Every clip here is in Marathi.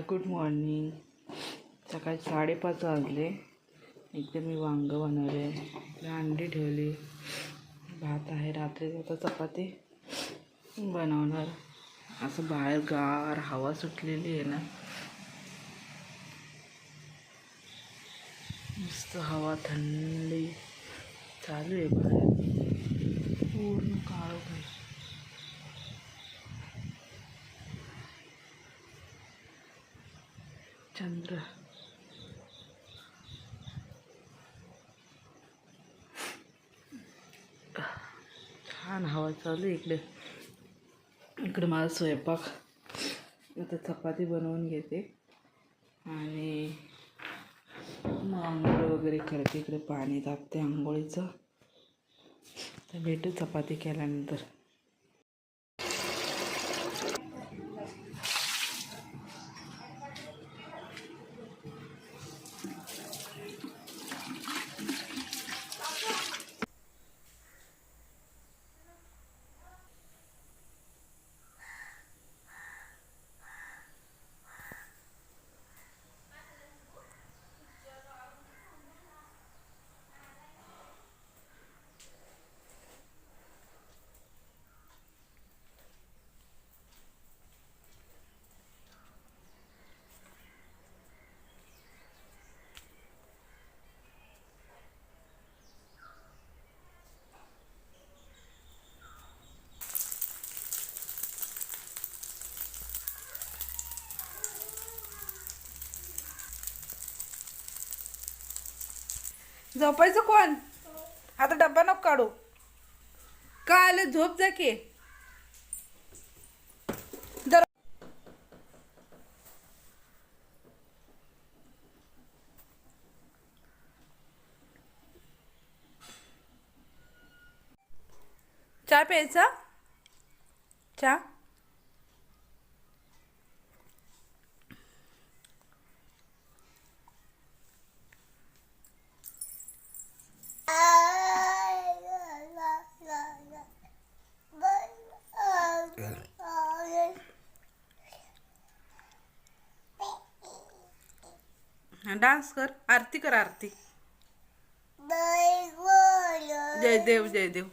हाय, गुड मॉर्निंग. सकाळी 5:30 वाजले. इकडे मी वांग बनवले, इकडे अंडी ठेवली, भात आहे. रात्री आता चपाती बनवणार. असं बाहेर गार हवा सुटलेली आहे ना, मस्त हवा थंडी चालू आहे. बाहेर पूर्ण काळोख आहे. चंद्र छान हवा चालू आहे इकडे. इकडे माझा स्वयंपाक. आता चपाती बनवून घेते आणि मग आंघोळ वगैरे करते. इकडे पाणी तापते आंघोळीचं. तर भेटू चपाती केल्यानंतर. झोपायचं कोण? आता डब्बा नको काढू. का आलं? झोप जा की. चहा प्यायचा? चहा डान्स कर. आरती कर. आरती. जय देव जय देव.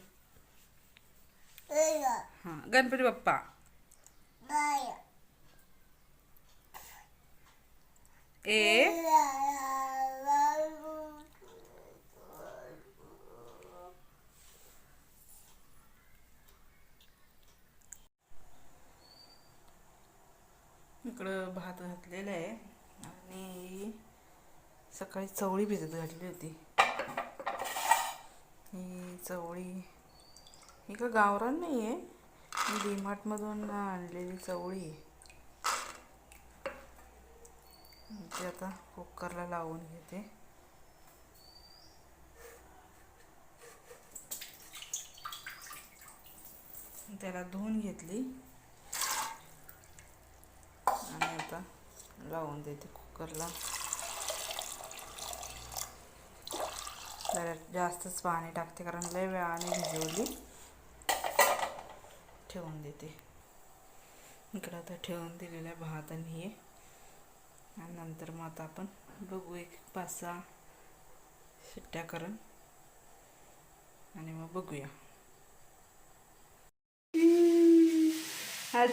हां, गणपती बाप्पा. ए इकडं भात घातलेला आहे आणि सकाळी चवळी भिजत घातली होती. ही चवळी ही का गावरान नाही आहे, डीमार्टमधून आणलेली चवळी आहे. ती आता कुकरला लावून घेते. त्याला धुवून घेतली आणि आता लावून देते कुकरला. जरा जास्तच पाणी टाकते कारण लय वेळाने भिजवली. ठेवून देते. इकडं आता ठेवून दिलेला भात आणि हे. आणि नंतर मग आता आपण बघू, एक 5-6 शिट्ट्या करून आणि मग बघूया.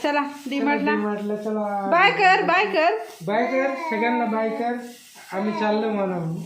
चला डीमार्टला चला. बाय कर. बाय कर. बाय कर सगळ्यांना. बाय कर. आम्ही चाललो म्हणून.